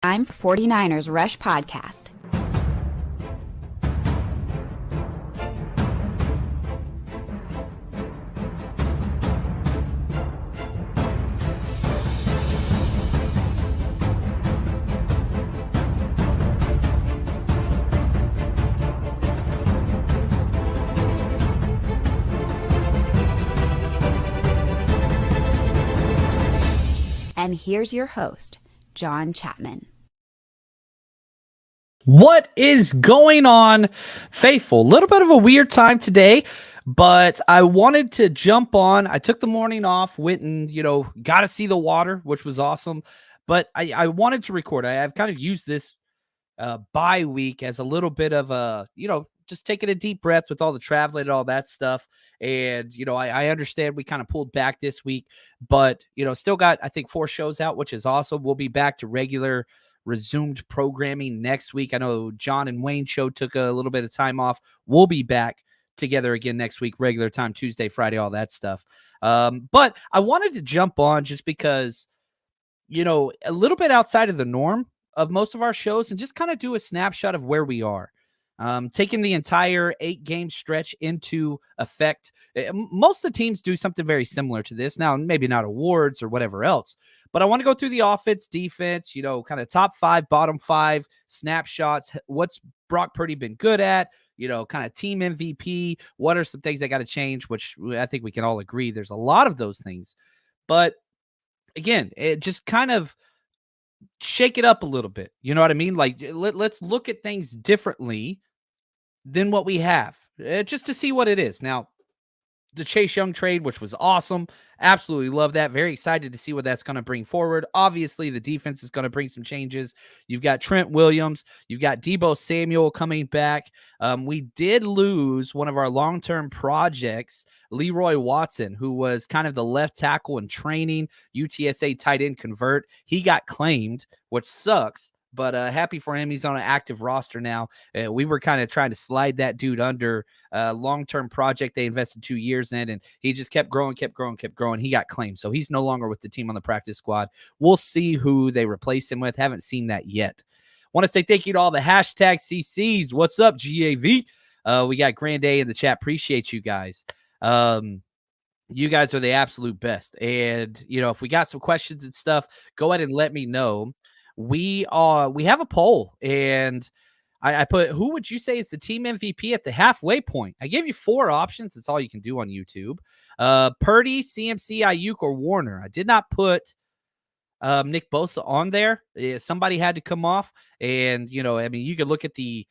I'm 49ers Rush Podcast. And here's your host, John Chapman. What is going on, faithful? A little bit of a weird time today, but I wanted to jump on. I took the morning off, went and, got to see the water, which was awesome. But I wanted to record. I've kind of used this bye week as a little bit of a, just taking a deep breath with all the traveling and all that stuff. And, I understand we kind of pulled back this week, but, still got, I think, 4 shows out, which is awesome. We'll be back to regular resumed programming next week. I know John and Wayne show took a little bit of time off. We'll be back together again next week, regular time, Tuesday, Friday, all that stuff. But I wanted to jump on just because, a little bit outside of the norm of most of our shows and just kind of do a snapshot of where we are. Taking the entire 8-game stretch into effect. Most of the teams do something very similar to this. Now, maybe not awards or whatever else, but I want to go through the offense, defense, kind of top 5, bottom 5 snapshots. What's Brock Purdy been good at? Kind of team MVP. What are some things that got to change, which I think we can all agree there's a lot of those things. But again, it just kind of shake it up a little bit. You know what I mean? Like, let's look at things differently than what we have, just to see what it is. Now, the Chase Young trade, which was awesome. Absolutely love that. Very excited to see what that's going to bring forward. Obviously, the defense is going to bring some changes. You've got Trent Williams. You've got Deebo Samuel coming back. We did lose one of our long-term projects, Leroy Watson, who was kind of the left tackle in training, UTSA tight end convert. He got claimed, which sucks. But happy for him. He's on an active roster now. We were kind of trying to slide that dude under a long-term project they invested 2 years in, and he just kept growing. He got claimed. So he's no longer with the team on the practice squad. We'll see who they replace him with. Haven't seen that yet. Want to say thank you to all the hashtag CCs. What's up, GAV? We got Grand A in the chat. Appreciate you guys. You guys are the absolute best. And, if we got some questions and stuff, go ahead and let me know. We have a poll, and I put, who would you say is the team MVP at the halfway point? I gave you 4 options. That's all you can do on YouTube. Purdy, CMC, Ayuk, or Warner. I did not put Nick Bosa on there. Somebody had to come off, and you could look at the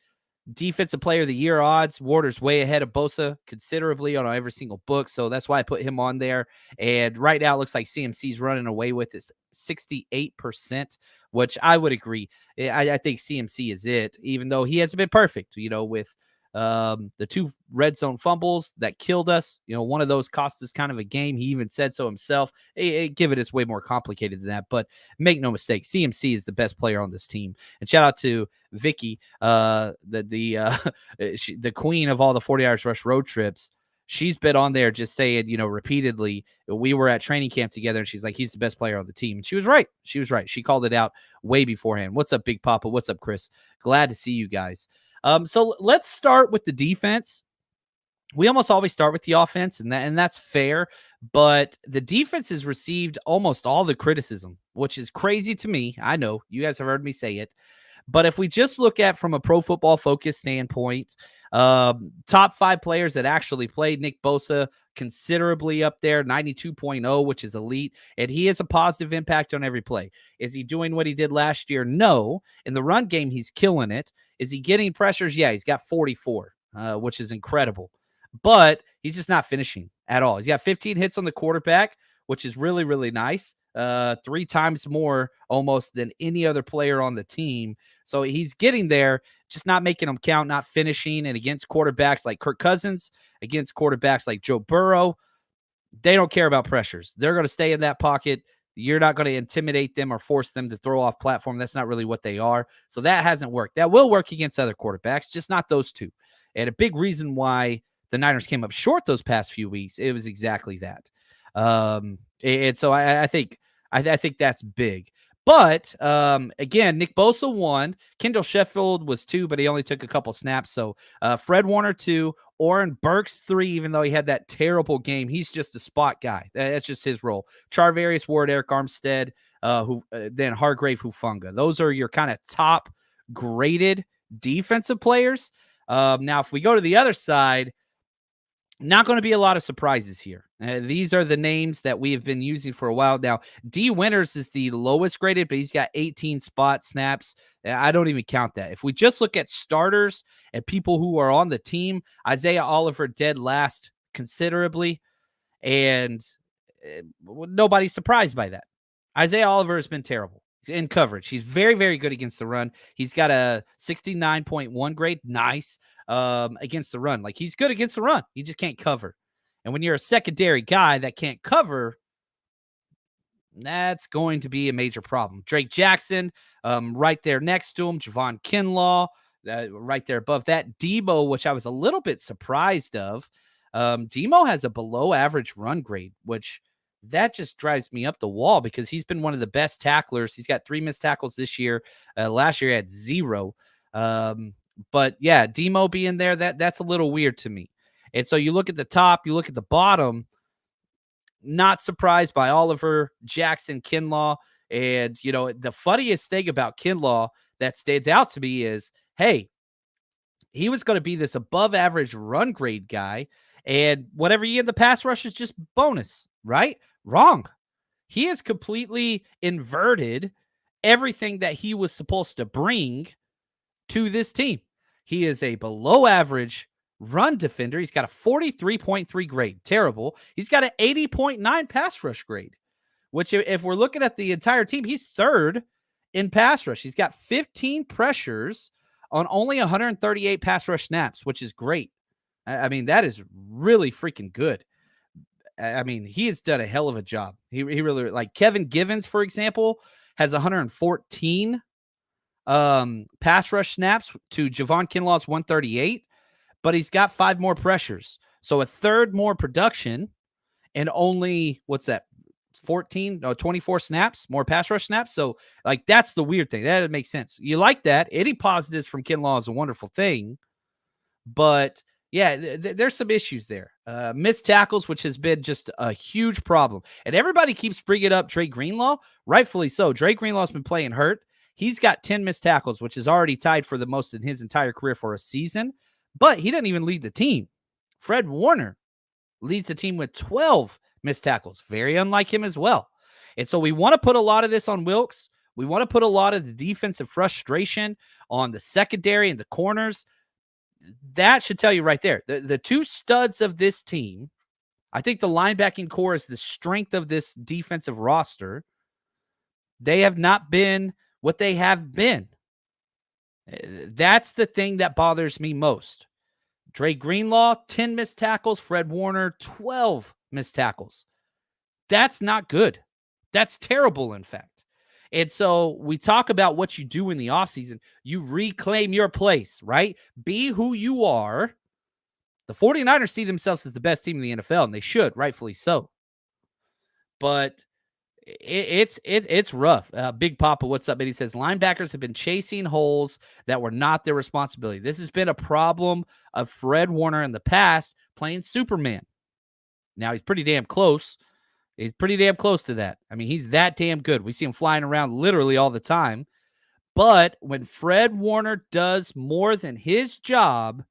Defensive Player of the Year odds. Warner's way ahead of Bosa considerably on every single book, so that's why I put him on there. And right now, it looks like CMC's running away with it, 68%, which I would agree. I think CMC is it, even though he hasn't been perfect, with the 2 red zone fumbles that killed us. One of those cost us kind of a game. He even said so himself. Give it, it's way more complicated than that. But make no mistake, CMC is the best player on this team. And shout out to Vicky, the queen of all the 40 Rush road trips. She's been on there just saying, repeatedly, we were at training camp together, and she's like, he's the best player on the team. And she was right. She called it out way beforehand. What's up, Big Papa? What's up, Chris? Glad to see you guys. So let's start with the defense. We almost always start with the offense, and that's fair. But the defense has received almost all the criticism, which is crazy to me. I know you guys have heard me say it. But if we just look at from a Pro Football Focus standpoint, top 5 players that actually played, Nick Bosa considerably up there, 92.0, which is elite. And he has a positive impact on every play. Is he doing what he did last year? No. In the run game, he's killing it. Is he getting pressures? Yeah, he's got 44, which is incredible. But he's just not finishing at all. He's got 15 hits on the quarterback, which is really, really nice. 3 times more almost than any other player on the team. So he's getting there, just not making them count, not finishing. And against quarterbacks like Kirk Cousins, against quarterbacks like Joe Burrow, they don't care about pressures. They're going to stay in that pocket. You're not going to intimidate them or force them to throw off platform. That's not really what they are. So that hasn't worked. That will work against other quarterbacks, just not those 2. And a big reason why the Niners came up short those past few weeks, it was exactly that. And so I think that's big. But again, Nick Bosa 1, Kendall Sheffield was 2, but he only took a couple snaps. So Fred Warner 2, Oren Burks 3, even though he had that terrible game. He's just a spot guy. That's just his role. Charvarius Ward, Eric Armstead, then Hargrave Hufunga. Those are your kind of top graded defensive players. Now, if we go to the other side, not going to be a lot of surprises here. These are the names that we have been using for a while now. D. Winters is the lowest graded, but he's got 18 spot snaps. I don't even count that. If we just look at starters and people who are on the team, Isaiah Oliver dead last considerably, and nobody's surprised by that. Isaiah Oliver has been terrible in coverage. He's very, very good against the run. He's got a 69.1 grade. Nice. Against the run. Like, he's good against the run. He just can't cover. And when you're a secondary guy that can't cover, that's going to be a major problem. Drake Jackson, right there next to him. Javon Kinlaw, right there above that. Debo, which I was a little bit surprised of. Demo has a below average run grade, which that just drives me up the wall because he's been one of the best tacklers. He's got 3 missed tackles this year. Last year he had 0. But yeah, Demo being there, that's a little weird to me. And so you look at the top, you look at the bottom, not surprised by Oliver, Jackson, Kinlaw. And, you know, the funniest thing about Kinlaw that stands out to me is, hey, he was going to be this above average run grade guy. And whatever you get in the pass rush is just bonus, right? Wrong. He has completely inverted everything that he was supposed to bring to this team. He is a below average run defender. He's got a 43.3 grade. Terrible. He's got an 80.9 pass rush grade, which if we're looking at the entire team, he's 3rd in pass rush. He's got 15 pressures on only 138 pass rush snaps, which is great. I mean, that is really freaking good. I mean, he has done a hell of a job. He really, like Kevin Givens, for example, has 114 pass rush snaps to Javon Kinlaw's 138, but he's got 5 more pressures. So a third more production and only, 24 snaps, more pass rush snaps. So, like, that's the weird thing. That makes sense. You like that. Any positives from Kinlaw is a wonderful thing. But, yeah, there's some issues there. Missed tackles, which has been just a huge problem. And everybody keeps bringing up Dre Greenlaw. Rightfully so. Dre Greenlaw's been playing hurt. He's got 10 missed tackles, which is already tied for the most in his entire career for a season. But he doesn't even lead the team. Fred Warner leads the team with 12 missed tackles. Very unlike him as well. And so we want to put a lot of this on Wilkes. We want to put a lot of the defensive frustration on the secondary and the corners. That should tell you right there. The 2 studs of this team, I think the linebacking core is the strength of this defensive roster. They have not been what they have been. That's the thing that bothers me most. Dre Greenlaw, 10 missed tackles. Fred Warner, 12 missed tackles. That's not good. That's terrible, in fact. And so we talk about what you do in the offseason. You reclaim your place, right? Be who you are. The 49ers see themselves as the best team in the NFL, and they should, rightfully so. But it's rough. Big Papa, what's up? And he says, linebackers have been chasing holes that were not their responsibility. This has been a problem of Fred Warner in the past, playing Superman. Now, he's pretty damn close. He's pretty damn close to that. I mean, he's that damn good. We see him flying around literally all the time. But when Fred Warner does more than his job,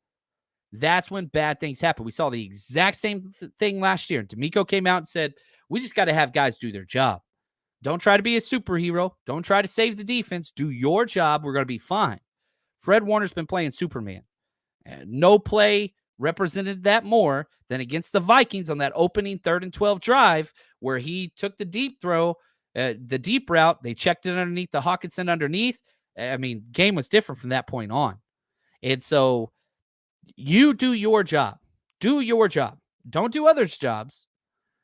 that's when bad things happen. We saw the exact same thing last year. D'Amico came out and said, we just got to have guys do their job. Don't try to be a superhero. Don't try to save the defense. Do your job. We're going to be fine. Fred Warner's been playing Superman. And no play represented that more than against the Vikings on that opening 3rd and 12 drive where he took the deep throw, the deep route. They checked it underneath the Hawkinson underneath. I mean, game was different from that point on. And so you do your job. Do your job. Don't do others' jobs.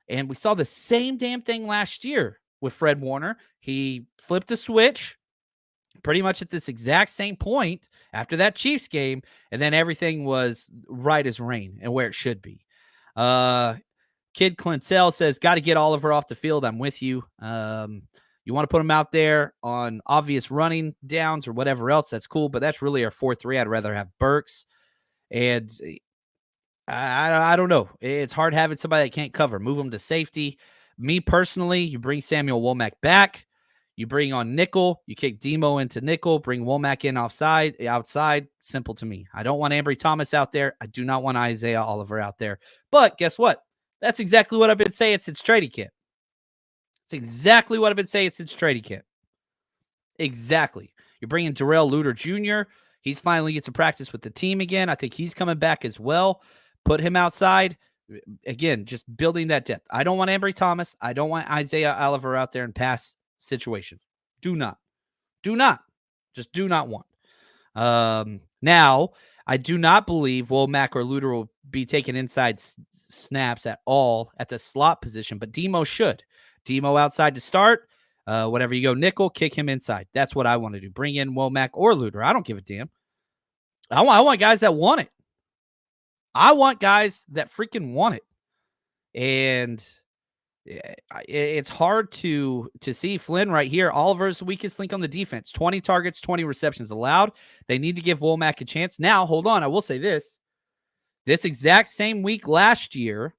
And we saw the same damn thing last year with Fred Warner. He flipped the switch pretty much at this exact same point after that Chiefs game, and then everything was right as rain and where it should be. Kid Clintel says, got to get Oliver off the field. I'm with you. You want to put him out there on obvious running downs or whatever else, that's cool, but that's really our 4-3. I'd rather have Burks. And I don't know. It's hard having somebody that can't cover. Move them to safety. Me personally, you bring Samuel Womack back. You bring on nickel. You kick Demo into nickel. Bring Womack in outside. Simple to me. I don't want Ambry Thomas out there. I do not want Isaiah Oliver out there. But guess what? That's exactly what I've been saying since training camp. It's exactly what I've been saying since training camp. Exactly. You're bringing Darrell Luter Jr. He's finally gets to practice with the team again. I think he's coming back as well. Put him outside. Again, just building that depth. I don't want Ambry Thomas. I don't want Isaiah Oliver out there in pass situations. Do not. Just do not want. Now, I do not believe Womack or Luter will be taking inside snaps at all at the slot position, but Demo should. Demo outside to start. Whenever you go nickel, kick him inside. That's what I want to do. Bring in Womack or Luter. I don't give a damn. I want guys that want it. I want guys that freaking want it. And it's hard to see. Flynn right here. Oliver's the weakest link on the defense. 20 targets, 20 receptions allowed. They need to give Womack a chance. Now, hold on. I will say this. This exact same week last year,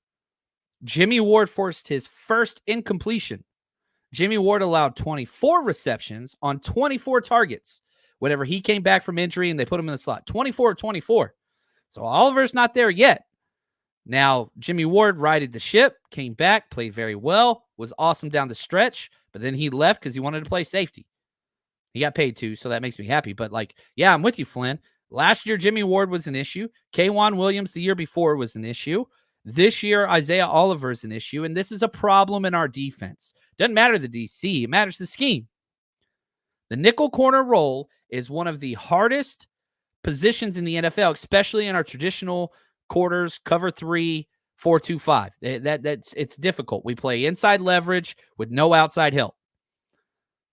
Jimmy Ward forced his first incompletion. Jimmy Ward allowed 24 receptions on 24 targets whenever he came back from injury and they put him in the slot. 24-24. So Oliver's not there yet. Now, Jimmy Ward righted the ship, came back, played very well, was awesome down the stretch, but then he left because he wanted to play safety. He got paid too, so that makes me happy. But, yeah, I'm with you, Flynn. Last year, Jimmy Ward was an issue. K'Wan Williams the year before was an issue. This year, Isaiah Oliver is an issue, and this is a problem in our defense. Doesn't matter the DC. It matters the scheme. The nickel corner role is one of the hardest positions in the NFL, especially in our traditional quarters, cover 3, 4-2-5. It's difficult. We play inside leverage with no outside help.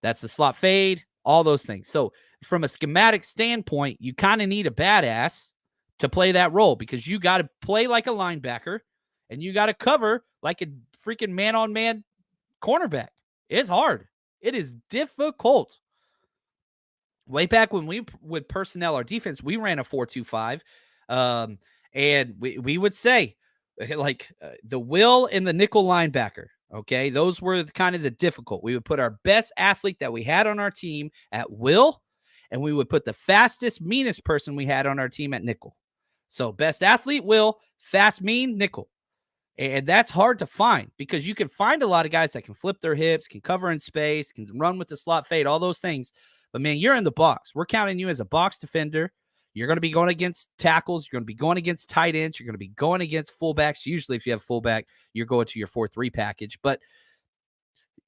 That's the slot fade, all those things. So from a schematic standpoint, you kind of need a badass to play that role because you got to play like a linebacker and you got to cover like a freaking man-on-man cornerback. It's hard. It is difficult. Way back when we would personnel our defense, we ran a 4-2-5. And we would say, the will and the nickel linebacker, okay? Those were kind of the difficult. We would put our best athlete that we had on our team at will, and we would put the fastest, meanest person we had on our team at nickel. So best athlete, will, fast, mean, nickel. And that's hard to find because you can find a lot of guys that can flip their hips, can cover in space, can run with the slot fade, all those things. But, man, you're in the box. We're counting you as a box defender. You're going to be going against tackles. You're going to be going against tight ends. You're going to be going against fullbacks. Usually, if you have fullback, you're going to your 4-3 package. But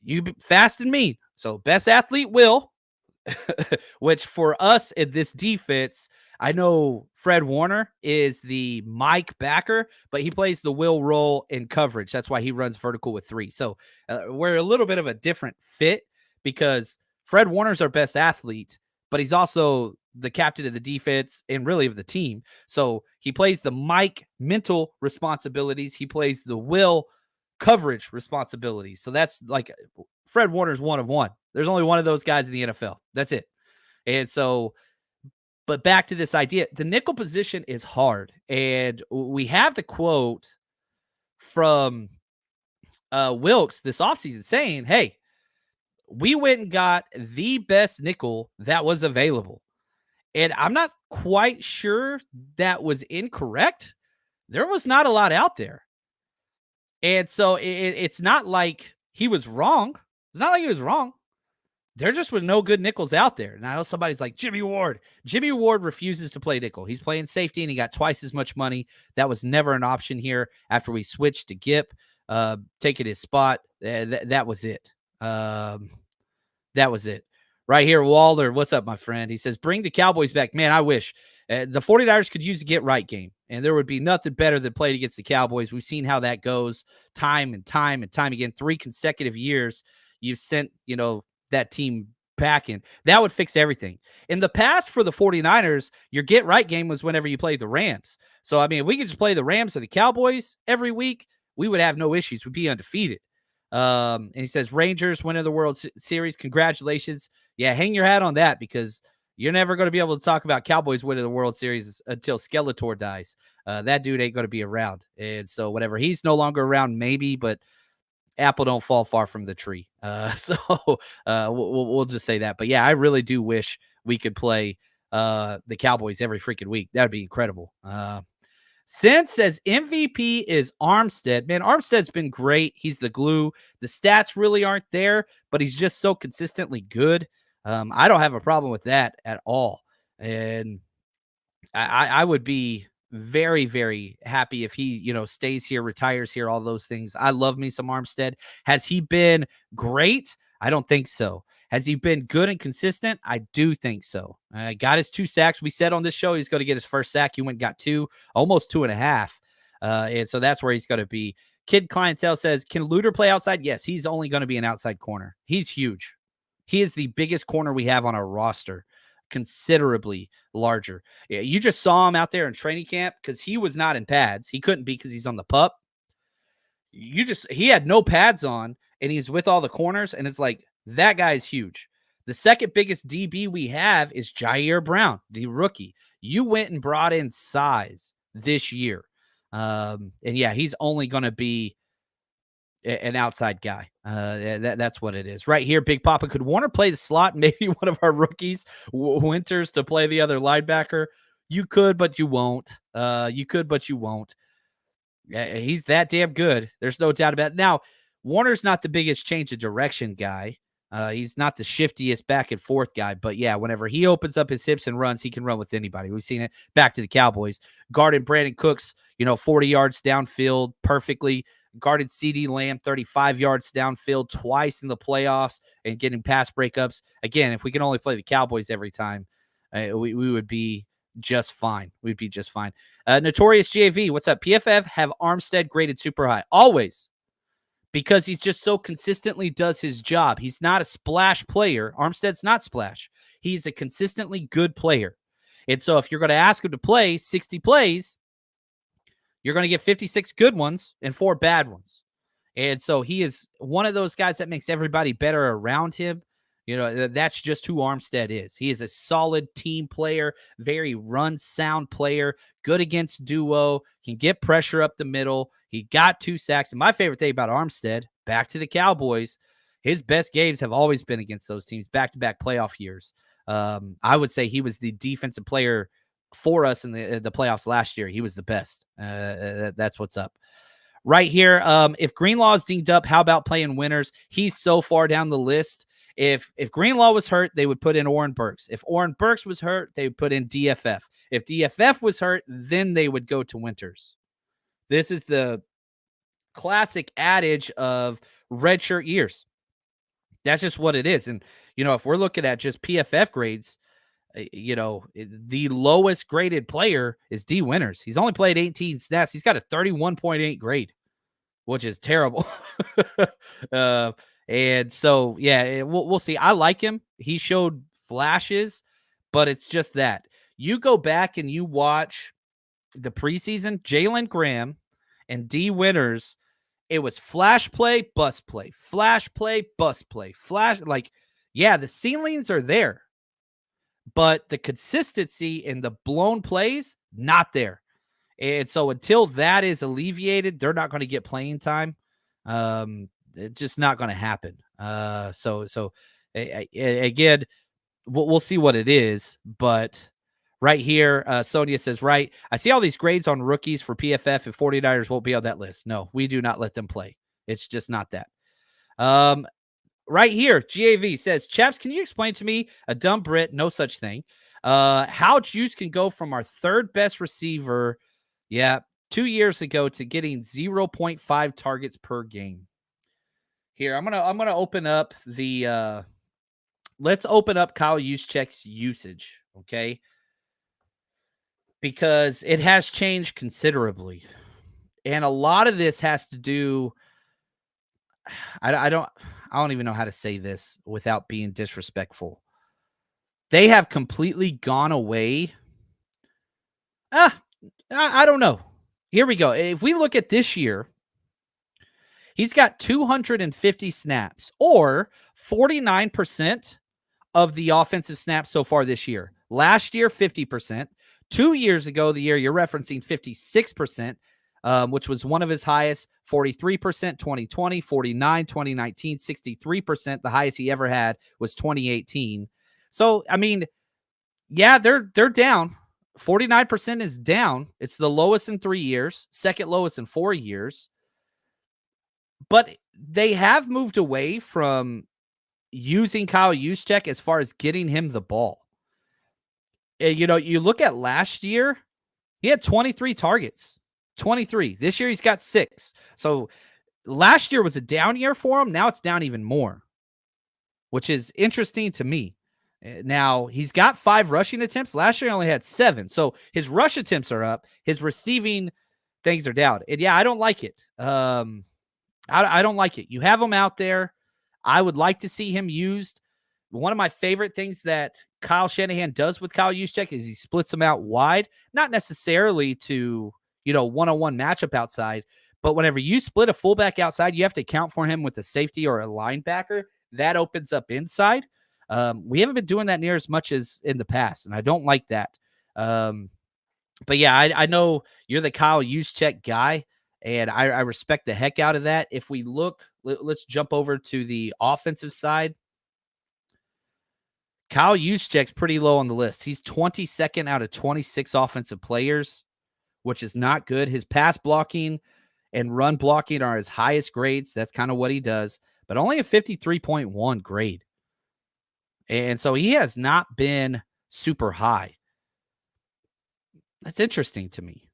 you fast and mean. So, best athlete, will, which for us in this defense, I know Fred Warner is the Mike backer, but he plays the will role in coverage. That's why he runs vertical with 3. So, we're a little bit of a different fit because Fred Warner's our best athlete, but he's also the captain of the defense and really of the team. So he plays the Mike mental responsibilities. He plays the will coverage responsibilities. So that's like Fred Warner's one of one. There's only one of those guys in the NFL. That's it. And so, but back to this idea, the nickel position is hard. And we have the quote from Wilkes this offseason saying, hey, we went and got the best nickel that was available. And I'm not quite sure that was incorrect. There was not a lot out there. And so it's not like he was wrong. It's not like he was wrong. There just were no good nickels out there. And I know somebody's like, Jimmy Ward. Jimmy Ward refuses to play nickel. He's playing safety and he got twice as much money. That was never an option here after we switched to Gip, taking his spot. That was it. That was it. Right here, Walder, what's up, my friend? He says, bring the Cowboys back. Man, I wish. The 49ers could use a get-right game, and there would be nothing better than playing against the Cowboys. We've seen how that goes time and time and time again. 3 consecutive years, you've sent, that team packing. That would fix everything. In the past for the 49ers, your get-right game was whenever you played the Rams. So, if we could just play the Rams or the Cowboys every week, we would have no issues. We'd be undefeated. And he says, Rangers winning the World Series. Congratulations. Yeah, hang your hat on that because you're never going to be able to talk about Cowboys winning the World Series until Skeletor dies. That dude ain't going to be around. And so whatever, he's no longer around, maybe, but apple don't fall far from the tree. We'll just say that. But yeah, I really do wish we could play the Cowboys every freaking week. That'd be incredible. Since says MVP is Armstead. Man, Armstead's been great. He's the glue. The stats really aren't there, but he's just so consistently good. I don't have a problem with that at all. And I would be very, very happy if he, stays here, retires here, all those things. I love me some Armstead. Has he been great? I don't think so. Has he been good and consistent? I do think so. Got his 2 sacks. We said on this show he's going to get his first sack. He went and got 2, almost 2.5. And so that's where he's going to be. Kid Clientele says, can Luter play outside? Yes, he's only going to be an outside corner. He's huge. He is the biggest corner we have on our roster, considerably larger. Yeah, you just saw him out there in training camp because he was not in pads. He couldn't be because he's on the pup. He had no pads on and he's with all the corners, and it's like, that guy's huge. The second biggest DB we have is Jair Brown, the rookie. You went and brought in size this year. And yeah, he's only going to be an outside guy. That's what it is. Right here, Big Papa, could Warner play the slot? Maybe one of our rookies, Winters, to play the other linebacker? You could, but you won't. He's that damn good. There's no doubt about it. Now, Warner's not the biggest change of direction guy. He's not the shiftiest back and forth guy, but yeah, whenever he opens up his hips and runs, he can run with anybody. We've seen it back to the Cowboys. Guarded Brandon Cooks, 40 yards downfield perfectly. Guarded CD Lamb 35 yards downfield twice in the playoffs and getting pass breakups. Again, if we can only play the Cowboys every time, we would be just fine. We'd be just fine. Notorious GAV, what's up? PFF have Armstead graded super high. Always. Because he's just so consistently does his job. He's not a splash player. Armstead's not splash. He's a consistently good player. And so if you're going to ask him to play 60 plays, you're going to get 56 good ones and 4 bad ones. And so he is one of those guys that makes everybody better around him. That's just who Armstead is. He is a solid team player, very run sound player, good against duo, can get pressure up the middle. He got 2 sacks. And my favorite thing about Armstead, back to the Cowboys, his best games have always been against those teams, back-to-back playoff years. I would say he was the defensive player for us in the playoffs last year. He was the best. That's what's up. Right here, if Greenlaw is dinged up, how about playing Winters? He's so far down the list. If Greenlaw was hurt, they would put in Oren Burks. If Oren Burks was hurt, they would put in DFF. If DFF was hurt, then they would go to Winters. This is the classic adage of redshirt years. That's just what it is. And, if we're looking at just PFF grades, the lowest graded player is D Winters. He's only played 18 snaps. He's got a 31.8 grade, which is terrible. And so, yeah, we'll see. I like him. He showed flashes, but it's just that. You go back and you watch the preseason, Jalen Graham and D Winters, it was flash play, bust play, flash play, bust play, flash. Yeah, the ceilings are there, but the consistency in the blown plays, not there. And so until that is alleviated, they're not going to get playing time. It's just not going to happen. Again, we'll see what it is. But right here, Sonia says, right, I see all these grades on rookies for PFF and 49ers won't be on that list. No, we do not let them play. It's just not that. Right here, GAV says, Chaps, can you explain to me, a dumb Brit, no such thing, how Juice can go from our third best receiver, 2 years ago, to getting 0.5 targets per game? Here, I'm gonna open up the let's open up Kyle Juszczyk's usage, okay? Because it has changed considerably. And a lot of this has to do, I don't even know how to say this without being disrespectful. They have completely gone away. I don't know. Here we go. If we look at this year, He's got 250 snaps, or 49% of the offensive snaps so far this year. Last year, 50%. 2 years ago, the year you're referencing, 56%, which was one of his highest, 43%, 2020, 49, 2019, 63%. The highest he ever had was 2018. So, I mean, yeah, they're down. 49% is down. It's the lowest in 3 years, second lowest in 4 years. But they have moved away from using Kyle Juszczyk as far as getting him the ball. You know, you look at last year, he had 23 targets. 23. This year he's got 6. So last year was a down year for him. Now it's down even more, which is interesting to me. Now, he's got 5 rushing attempts. Last year he only had 7. So his rush attempts are up. His receiving things are down. And yeah, I don't like it. I don't like it. You have him out there. I would like to see him used. One of my favorite things that Kyle Shanahan does with Kyle Juszczyk is he splits them out wide, not necessarily to, you know, one-on-one matchup outside, but whenever you split a fullback outside, you have to account for him with a safety or a linebacker. That opens up inside. We haven't been doing that near as much as in the past, and I don't like that. But yeah, I know you're the Kyle Juszczyk guy, and I respect the heck out of that. If we look, let's jump over to the offensive side. Kyle Juszczyk's pretty low on the list. He's 22nd out of 26 offensive players, which is not good. His pass blocking and run blocking are his highest grades. That's kind of what he does, but only a 53.1 grade. And so he has not been super high. That's interesting to me.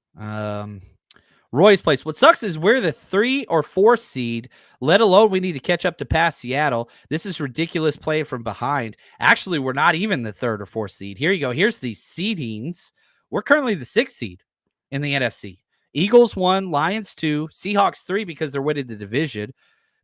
Roy's place. What sucks is we're the 3 or 4 seed, let alone we need to catch up to past Seattle. This is ridiculous play from behind. Actually, we're not even the 3rd or 4th seed. Here you go. Here's the seedings. We're currently the 6th seed in the NFC. Eagles 1, Lions 2, Seahawks 3 because they're winning the division.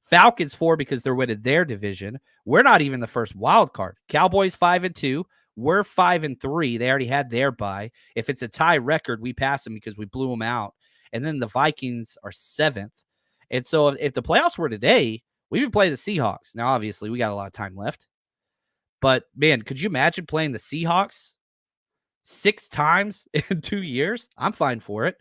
Falcons 4 because they're winning their division. We're not even the first wild card. Cowboys 5-2. We're 5-3. They already had their bye. If it's a tie record, we pass them because we blew them out. And then the Vikings are 7th. And so if the playoffs were today, we would play the Seahawks. Now, obviously, we got a lot of time left. But, man, could you imagine playing the Seahawks 6 times in 2 years? I'm fine for it.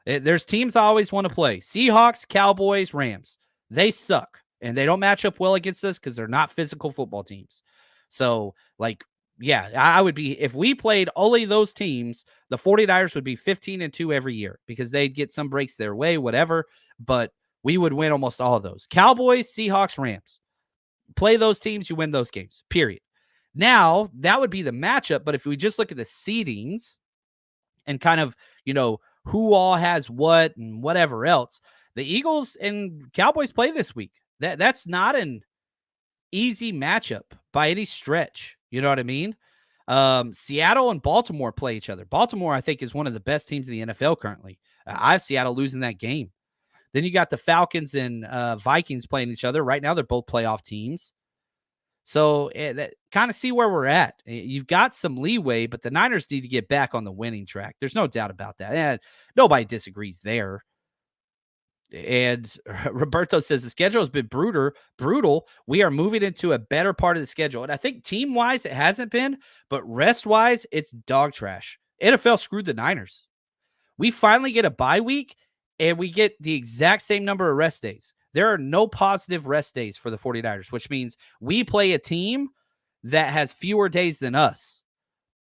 There's teams I always want to play. Seahawks, Cowboys, Rams. They suck. And they don't match up well against us because they're not physical football teams. So, like, yeah, I would be, if we played only those teams, the 49ers would be 15-2 every year because they'd get some breaks their way, whatever, but we would win almost all of those. Cowboys, Seahawks, Rams. Play those teams, you win those games, period. Now, that would be the matchup, but if we just look at the seedings and kind of, you know, who all has what and whatever else, the Eagles and Cowboys play this week. That's not an easy matchup by any stretch. You know what I mean? Seattle and Baltimore play each other. Baltimore, I think, is one of the best teams in the NFL currently. I have Seattle losing that game. Then you got the Falcons and Vikings playing each other. Right now, they're both playoff teams. So kind of see where we're at. You've got some leeway, but the Niners need to get back on the winning track. There's no doubt about that. And nobody disagrees there. And Roberto says the schedule has been brutal. We are moving into a better part of the schedule. And I think team-wise, it hasn't been, but rest-wise, it's dog trash. NFL screwed the Niners. We finally get a bye week, and we get the exact same number of rest days. There are no positive rest days for the 49ers, which means we play a team that has fewer days than us.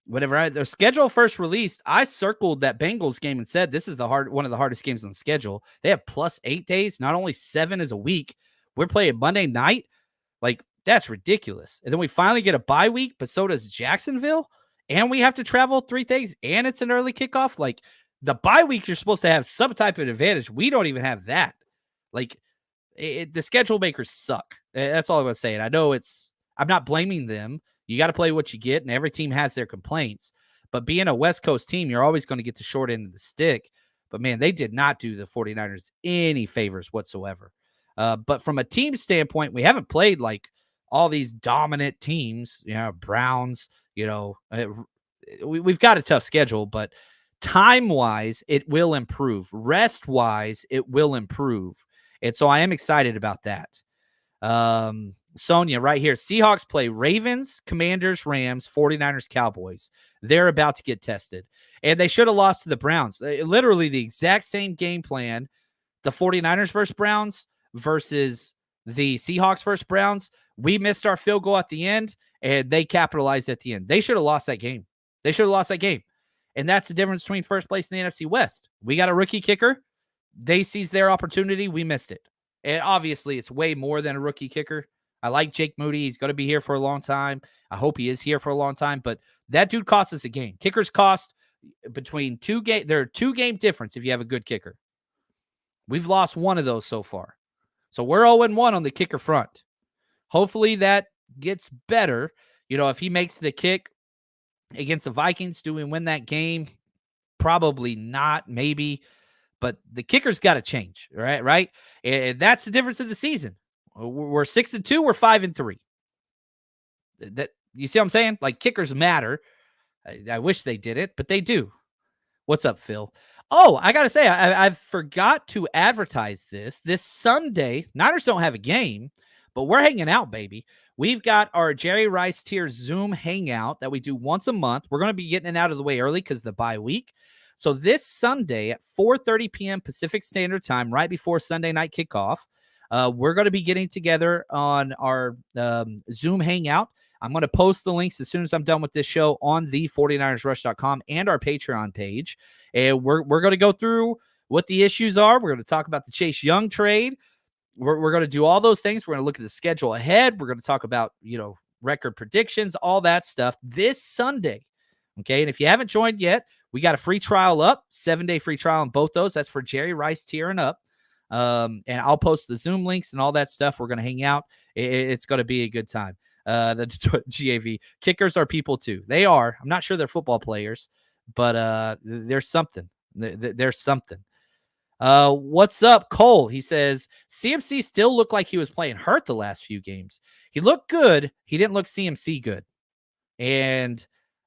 Whenever their schedule first released, I circled that Bengals game and said this is one of the hardest games on the schedule. They have +8 days, not only 7 as a week. We're playing Monday night. Like, that's ridiculous. And then we finally get a bye week, but so does Jacksonville. And we have to travel 3 days, and it's an early kickoff. Like, the bye week, you're supposed to have some type of advantage. We don't even have that. Like, the schedule makers suck. That's all I'm going to say. And I know I'm not blaming them. You got to play what you get, and every team has their complaints. But being a West Coast team, you're always going to get the short end of the stick. But, man, they did not do the 49ers any favors whatsoever. But from a team standpoint, we haven't played like all these dominant teams, Browns, we've got a tough schedule, but time-wise, it will improve. Rest-wise, it will improve. And so I am excited about that. Sonia right here. Seahawks play Ravens, Commanders, Rams, 49ers, Cowboys. They're about to get tested. And they should have lost to the Browns. Literally the exact same game plan. The 49ers versus Browns versus the Seahawks versus Browns. We missed our field goal at the end, and they capitalized at the end. They should have lost that game. And that's the difference between first place in the NFC West. We got a rookie kicker. They seized their opportunity. We missed it. And obviously, it's way more than a rookie kicker. I like Jake Moody. He's going to be here for a long time. I hope he is here for a long time. But that dude cost us a game. Kickers cost between 2 games. There are 2-game difference if you have a good kicker. We've lost one of those so far. So we're 0-1 on the kicker front. Hopefully that gets better. If he makes the kick against the Vikings, do we win that game? Probably not, maybe. But the kicker's got to change, right? And that's the difference of the season. We're 6-2, we're 5-3. That, you see what I'm saying? Like, kickers matter. I wish they did it, but they do. What's up, Phil? Oh, I got to say, I forgot to advertise this. This Sunday, Niners don't have a game, but we're hanging out, baby. We've got our Jerry Rice Tier Zoom hangout that we do once a month. We're going to be getting it out of the way early because of the bye week. So this Sunday at 4:30 p.m. Pacific Standard Time, right before Sunday night kickoff, we're going to be getting together on our Zoom hangout. I'm going to post the links as soon as I'm done with this show on the 49ersrush.com and our Patreon page. And we're going to go through what the issues are. We're going to talk about the Chase Young trade. We're going to do all those things. We're going to look at the schedule ahead. We're going to talk about, record predictions, all that stuff this Sunday. Okay. And if you haven't joined yet, we got a free trial up, 7-day free trial on both those. That's for Jerry Rice tier and up. And I'll post the Zoom links and all that stuff. We're going to hang out. It's going to be a good time. The Detroit GAV kickers are people too. They are. I'm not sure they're football players, but there's something. There's something. What's up, Cole? He says CMC still looked like he was playing hurt the last few games. He looked good. He didn't look CMC good. And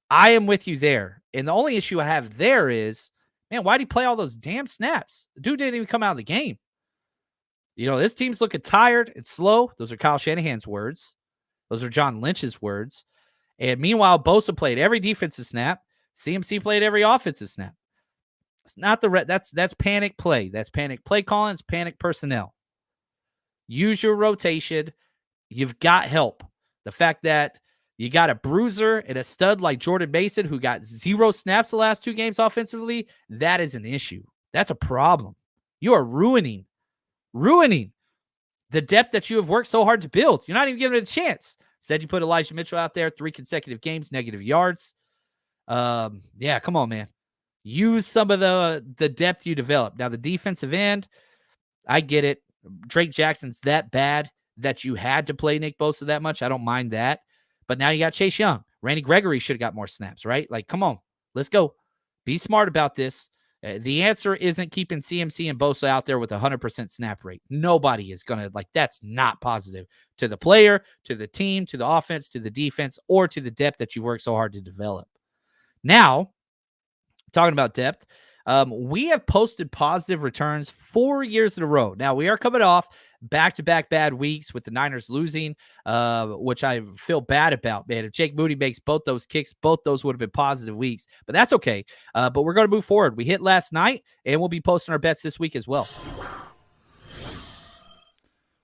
I am with you there. And the only issue I have there is, man, why'd he play all those damn snaps? The dude didn't even come out of the game. This team's looking tired and slow. Those are Kyle Shanahan's words. Those are John Lynch's words. And meanwhile, Bosa played every defensive snap. CMC played every offensive snap. It's not that's panic play. That's panic play calling. It's panic personnel. Use your rotation. You've got help. The fact that you got a bruiser and a stud like Jordan Mason who got 0 snaps the last 2 games offensively, that is an issue. That's a problem. You are ruining the depth that you have worked so hard to build. You're not even giving it a chance. Said you put Elijah Mitchell out there, 3 consecutive games, negative yards. Yeah, come on, man. Use some of the depth you developed. Now, the defensive end, I get it. Drake Jackson's that bad that you had to play Nick Bosa that much. I don't mind that. But now you got Chase Young. Randy Gregory should have got more snaps, right? Like, come on. Let's go. Be smart about this. The answer isn't keeping CMC and Bosa out there with 100% snap rate. Nobody is going to, that's not positive to the player, to the team, to the offense, to the defense, or to the depth that you've worked so hard to develop. Now, talking about depth, we have posted positive returns 4 years in a row. Now, we are coming off back-to-back bad weeks with the Niners losing, which I feel bad about, man. If Jake Moody makes both those kicks, both those would have been positive weeks. But that's okay. But we're going to move forward. We hit last night, and we'll be posting our bets this week as well.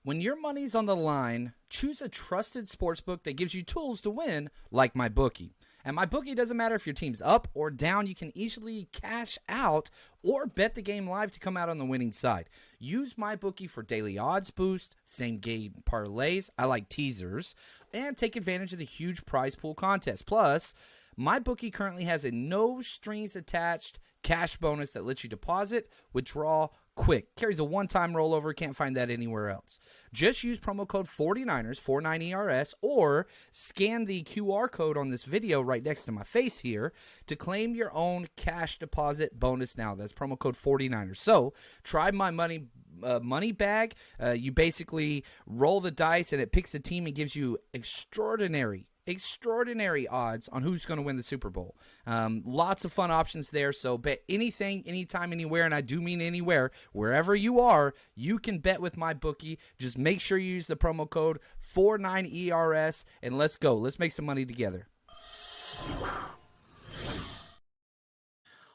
When your money's on the line, choose a trusted sportsbook that gives you tools to win, like MyBookie. And MyBookie doesn't matter if your team's up or down. You can easily cash out or bet the game live to come out on the winning side. Use MyBookie for daily odds boost, same game parlays, I like teasers, and take advantage of the huge prize pool contest. Plus, MyBookie currently has a no strings attached cash bonus that lets you deposit, withdraw quick. Carries a one-time rollover. Can't find that anywhere else. Just use promo code 49ers, 49ERS, or scan the QR code on this video right next to my face here to claim your own cash deposit bonus now. That's promo code 49ers. So try my money bag. You basically roll the dice and it picks a team and gives you extraordinary extraordinary odds on who's going to win the Super Bowl. Lots of fun options there. So bet anything, anytime, anywhere, and I do mean anywhere, wherever you are, you can bet with my bookie. Just make sure you use the promo code 49ERS, and let's go. Let's make some money together.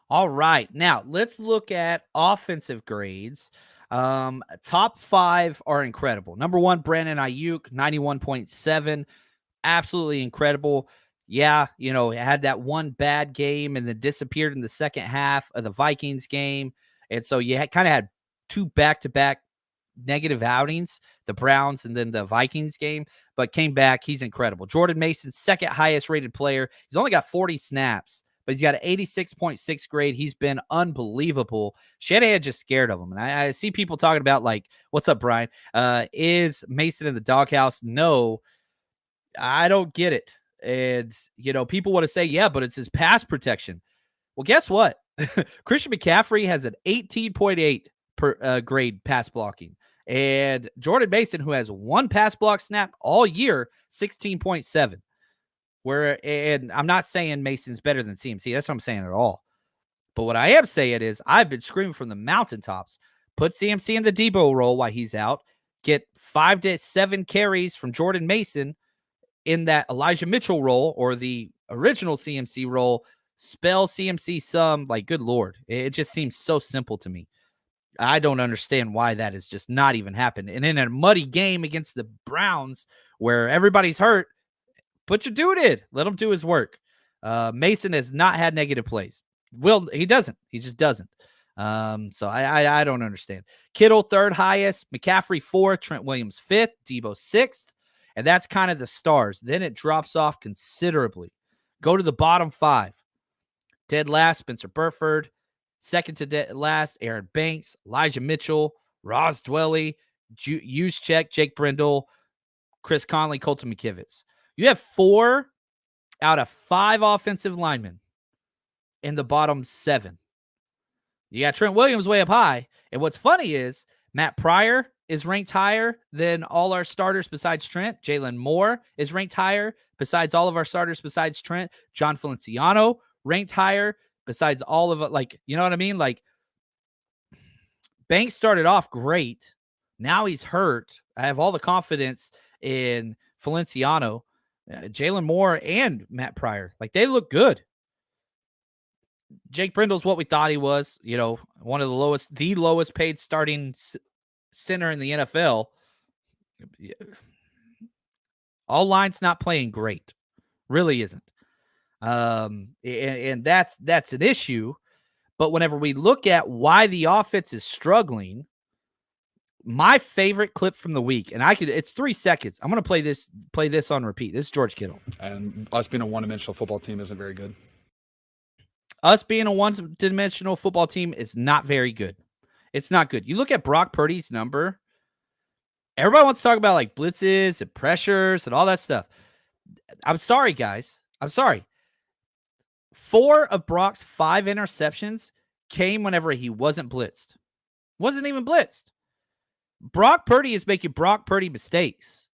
All right, now let's look at offensive grades. Top 5 are incredible. Number 1, Brandon Ayuk, 91.7. Absolutely incredible. Yeah, had that one bad game and then disappeared in the second half of the Vikings game. And so you kind of had 2 back-to-back negative outings, the Browns and then the Vikings game, but came back. He's incredible. Jordan Mason, second highest rated player. He's only got 40 snaps, but he's got an 86.6 grade. He's been unbelievable. Shanahan just scared of him. And I see people talking about, like, what's up, Brian? Is Mason in the doghouse? No, I don't get it. And, people want to say, yeah, but it's his pass protection. Well, guess what? Christian McCaffrey has an 18.8 per grade pass blocking. And Jordan Mason, who has 1 pass block snap all year, 16.7. And I'm not saying Mason's better than CMC. That's what I'm saying at all. But what I am saying is I've been screaming from the mountaintops. Put CMC in the Debo role while he's out. Get 5 to 7 carries from Jordan Mason in that Elijah Mitchell role or the original CMC role. Spell CMC some. Like, good Lord. It just seems so simple to me. I don't understand why that has just not even happened. And in a muddy game against the Browns where everybody's hurt, put your dude in. Let him do his work. Mason has not had negative plays. He doesn't. He just doesn't. So I don't understand. Kittle, 3rd highest. McCaffrey, 4th. Trent Williams, 5th. Debo, 6th. And that's kind of the stars. Then it drops off considerably. Go to the bottom 5. Dead last, Spencer Burford. Second to dead last, Aaron Banks, Elijah Mitchell, Ross Dwelly, Juszczyk, Jake Brindle, Chris Conley, Colton McKivitz. You have 4 out of 5 offensive linemen in the bottom 7. You got Trent Williams way up high. And what's funny is Matt Pryor is ranked higher than all our starters besides Trent. Jalen Moore is ranked higher besides all of our starters besides Trent. John Feliciano ranked higher besides all of it. Like, you know what I mean? Like, Banks started off great. Now he's hurt. I have all the confidence in Feliciano, Jalen Moore, and Matt Pryor. Like, they look good. Jake Brindle's what we thought he was. One of the lowest paid starting center in the NFL. All lines not playing great. Really isn't. And that's an issue. But whenever we look at why the offense is struggling, my favorite clip from the week, and it's 3 seconds. I'm going to play this on repeat. This is George Kittle. And us being a one-dimensional football team isn't very good. Us being a one-dimensional football team is not very good. It's not good. You look at Brock Purdy's number. Everybody wants to talk about, like, blitzes and pressures and all that stuff. I'm sorry, guys. I'm sorry. 4 of Brock's 5 interceptions came whenever he wasn't blitzed. Wasn't even blitzed. Brock Purdy is making Brock Purdy mistakes.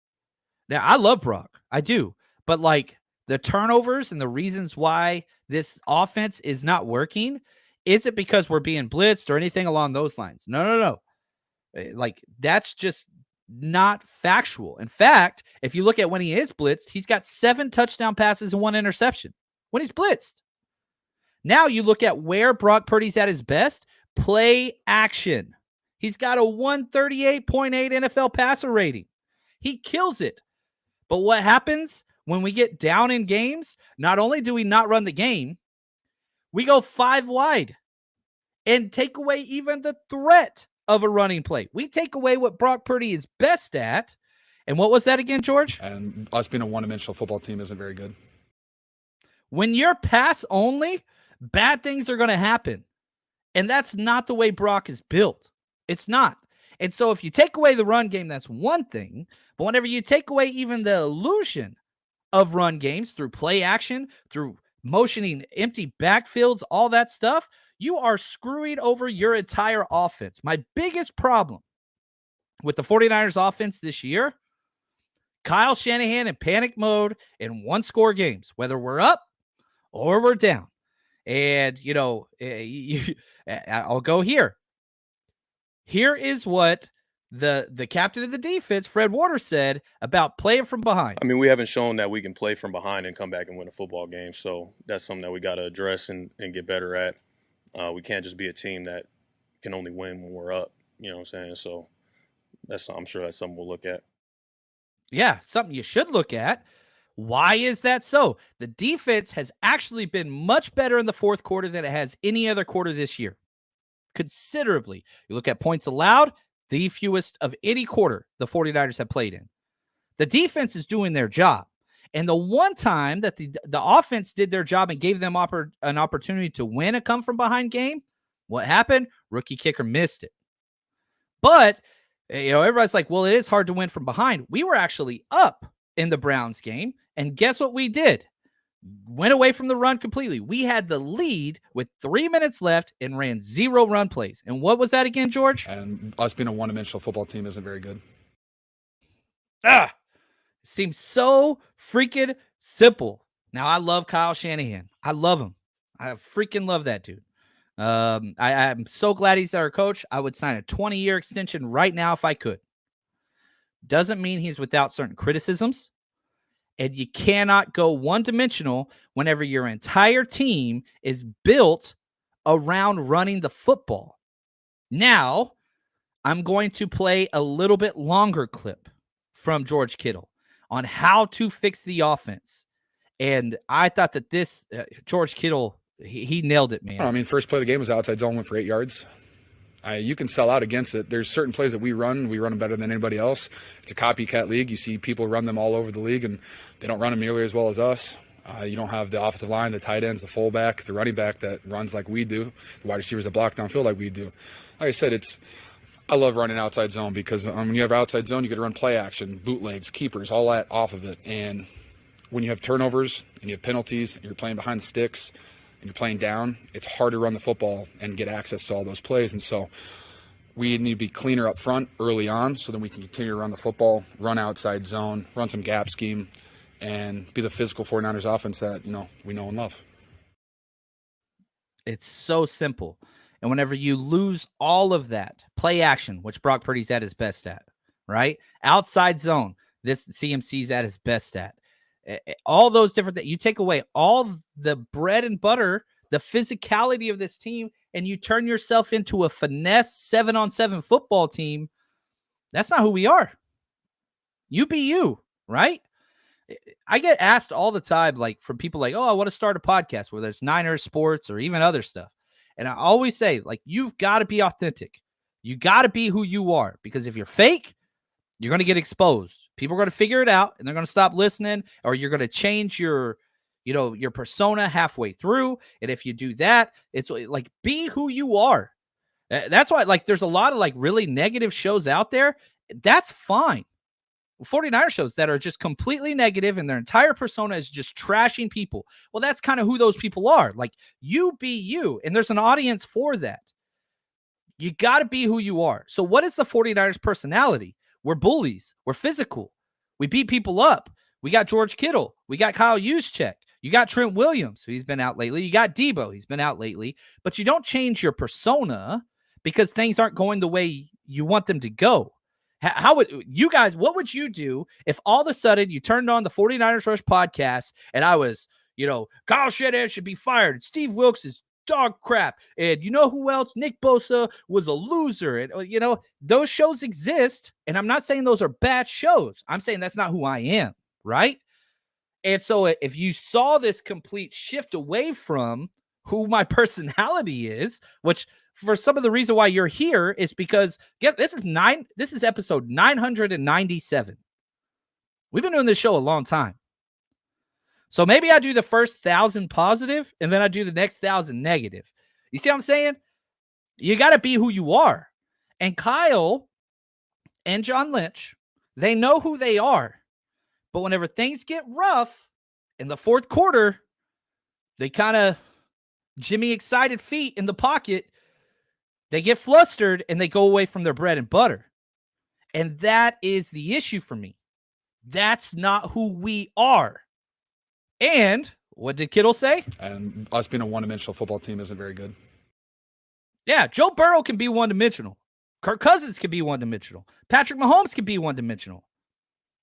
Now, I love Brock. I do. But, like, the turnovers and the reasons why this offense is not working isn't because we're being blitzed or anything along those lines. No. Like, that's just not factual. In fact, if you look at when he is blitzed, he's got 7 touchdown passes and 1 interception when he's blitzed. Now you look at where Brock Purdy's at his best, play action. He's got a 138.8 NFL passer rating. He kills it. But what happens when we get down in games? Not only do we not run the game, we go 5 wide and take away even the threat of a running play. We take away what Brock Purdy is best at. And what was that again, George? And us being a one-dimensional football team isn't very good. When you're pass only, bad things are going to happen. And that's not the way Brock is built. It's not. And so if you take away the run game, that's one thing. But whenever you take away even the illusion of run games through play action, through motioning empty backfields, all that stuff, you are screwing over your entire offense. My biggest problem with the 49ers offense this year Kyle Shanahan in panic mode in one-score games, whether we're up or we're down. And, I'll go here. Here is what the captain of the defense, Fred Warner, said about playing from behind. I mean, we haven't shown that we can play from behind and come back and win a football game. So that's something that we got to address and get better at. We can't just be a team that can only win when we're up. You know what I'm saying? So I'm sure that's something we'll look at. Yeah, something you should look at. Why is that so? The defense has actually been much better in the fourth quarter than it has any other quarter this year. Considerably. You look at points allowed, the fewest of any quarter the 49ers have played in. The defense is doing their job. And the one time that the offense did their job and gave them an opportunity to win a come-from-behind game, what happened? Rookie kicker missed it. But, everybody's like, well, it is hard to win from behind. We were actually up in the Browns game, and guess what we did? Went away from the run completely. We had the lead with 3 minutes left and ran 0 run plays. And what was that again, George? And us being a one-dimensional football team isn't very good. Seems so freaking simple. Now, I love Kyle Shanahan. I love him. I freaking love that dude. I'm so glad he's our coach. I would sign a 20-year extension right now if I could. Doesn't mean he's without certain criticisms. And you cannot go one-dimensional whenever your entire team is built around running the football. Now, I'm going to play a little bit longer clip from George Kittle on how to fix the offense. And I thought that this, George Kittle, he nailed it, man. I mean, first play of the game was outside zone, went for 8 yards. You can sell out against it. There's certain plays that we run them better than anybody else. It's a copycat league. You see people run them all over the league, and they don't run them nearly as well as us. You don't have the offensive line, the tight ends, the fullback, the running back that runs like we do, the wide receivers that block downfield like we do. Like I said, I love running outside zone because when you have outside zone, you get to run play action, bootlegs, keepers, all that off of it. And when you have turnovers and you have penalties and you're playing behind the sticks and you're playing down, it's hard to run the football and get access to all those plays. And so we need to be cleaner up front early on so then we can continue to run the football, run outside zone, run some gap scheme, and be the physical 49ers offense that, we know and love. It's so simple. And whenever you lose all of that, play action, which Brock Purdy's at his best at, right? Outside zone, this CMC's at his best at. All those different things. You take away all the bread and butter, the physicality of this team, and you turn yourself into a finesse 7-on-7 football team. That's not who we are. You be you, right? I get asked all the time, like from people like, oh, I want to start a podcast, whether it's Niners sports or even other stuff. And I always say, like, you've got to be authentic. You got to be who you are, because if you're fake, you're going to get exposed. People are going to figure it out and they're going to stop listening, or you're going to change your persona halfway through. And if you do that, it's like, be who you are. That's why, like, there's a lot of like really negative shows out there. That's fine. 49er shows that are just completely negative and their entire persona is just trashing people. Well, that's kind of who those people are. Like, you be you. And there's an audience for that. You got to be who you are. So what is the 49ers personality? We're bullies. We're physical. We beat people up. We got George Kittle. We got Kyle Juszczyk. You got Trent Williams, who's been out lately. You got Debo. He's been out lately. But you don't change your persona because things aren't going the way you want them to go. How would you guys, what would you do if all of a sudden you turned on the 49ers Rush podcast and I was, Kyle Shanahan should be fired and Steve Wilkes is dog crap. And you know who else? Nick Bosa was a loser. And, those shows exist. And I'm not saying those are bad shows. I'm saying that's not who I am. Right. And so if you saw this complete shift away from who my personality is, which for some of the reason why you're here is because this is episode 997. We've been doing this show a long time. So maybe I do the first 1,000 positive and then I do the next 1,000 negative. You see what I'm saying? You got to be who you are. And Kyle and John Lynch, they know who they are. But whenever things get rough in the fourth quarter, they kind of Jimmy excited feet in the pocket. They get flustered and they go away from their bread and butter. And that is the issue for me. That's not who we are. And what did Kittle say? And us being a one-dimensional football team isn't very good. Yeah, Joe Burrow can be one-dimensional. Kirk Cousins can be one-dimensional. Patrick Mahomes can be one-dimensional.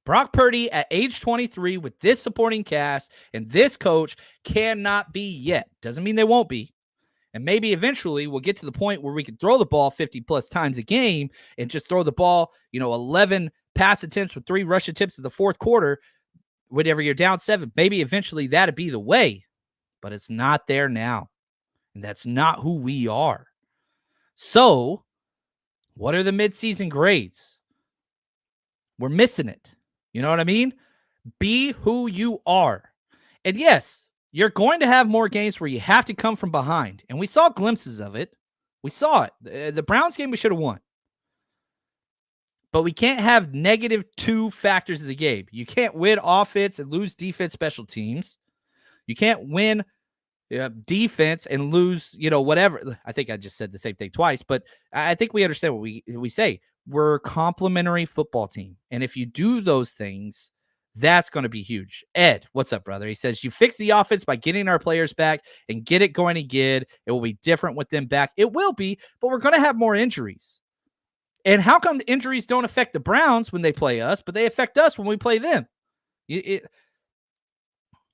Brock Purdy at age 23 with this supporting cast and this coach cannot be yet. Doesn't mean they won't be. And maybe eventually we'll get to the point where we can throw the ball 50-plus times a game and just throw the ball, 11 pass attempts with 3 rush attempts in the fourth quarter whenever you're down 7. Maybe eventually that'd be the way, but it's not there now. And that's not who we are. So what are the midseason grades? We're missing it. You know what I mean? Be who you are. And yes, you're going to have more games where you have to come from behind. And we saw glimpses of it. We saw it. The Browns game we should have won. But we can't have -2 factors of the game. You can't win offense and lose defense special teams. You can't win defense and lose, whatever. I think I just said the same thing twice, but I think we understand what we say. We're a complementary football team. And if you do those things, that's going to be huge. Ed, what's up, brother? He says, you fix the offense by getting our players back and get it going again. It will be different with them back. It will be, but we're going to have more injuries. And how come the injuries don't affect the Browns when they play us, but they affect us when we play them?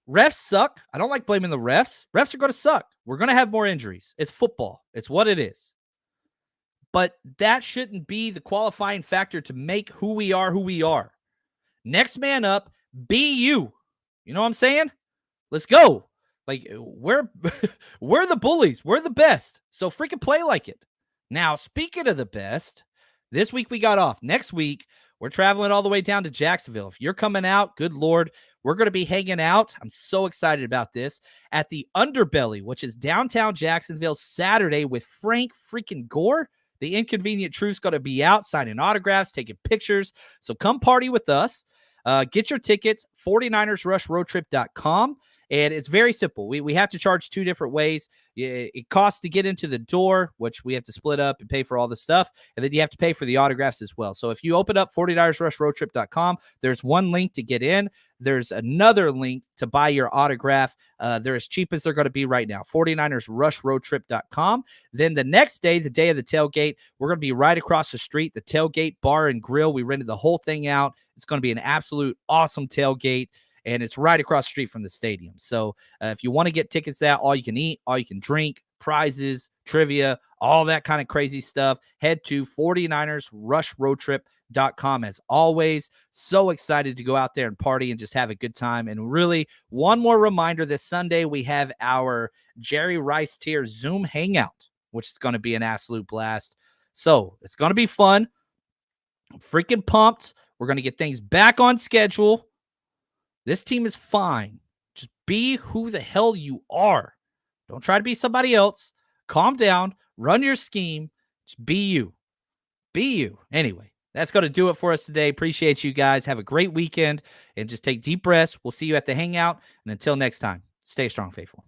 Refs suck. I don't like blaming the refs. Refs are going to suck. We're going to have more injuries. It's football. It's what it is. But that shouldn't be the qualifying factor to make who we are. Next man up, be you. You know what I'm saying? Let's go. Like, we're the bullies. We're the best. So freaking play like it. Now, speaking of the best, this week we got off. Next week, we're traveling all the way down to Jacksonville. If you're coming out, good Lord, we're going to be hanging out. I'm so excited about this at the Underbelly, which is downtown Jacksonville, Saturday with Frank freaking Gore. The Inconvenient Truth's going to be out signing autographs, taking pictures. So come party with us. Get your tickets, 49ersrushroadtrip.com. And it's very simple. We have to charge 2 different ways. It costs to get into the door, which we have to split up and pay for all the stuff. And then you have to pay for the autographs as well. So if you open up 49ersrushroadtrip.com, there's one link to get in. There's another link to buy your autograph. They're as cheap as they're going to be right now, 49ersrushroadtrip.com. Then the next day, the day of the tailgate, we're going to be right across the street, the Tailgate Bar and Grill. We rented the whole thing out. It's going to be an absolute awesome tailgate. And it's right across the street from the stadium. So if you want to get tickets to that, all you can eat, all you can drink, prizes, trivia, all that kind of crazy stuff, head to 49ersrushroadtrip.com. As always, so excited to go out there and party and just have a good time. And really, one more reminder, this Sunday, we have our Jerry Rice Tier Zoom Hangout, which is going to be an absolute blast. So it's going to be fun. I'm freaking pumped. We're going to get things back on schedule. This team is fine. Just be who the hell you are. Don't try to be somebody else. Calm down. Run your scheme. Just be you. Be you. Anyway, that's going to do it for us today. Appreciate you guys. Have a great weekend and just take deep breaths. We'll see you at the hangout. And until next time, stay strong, faithful.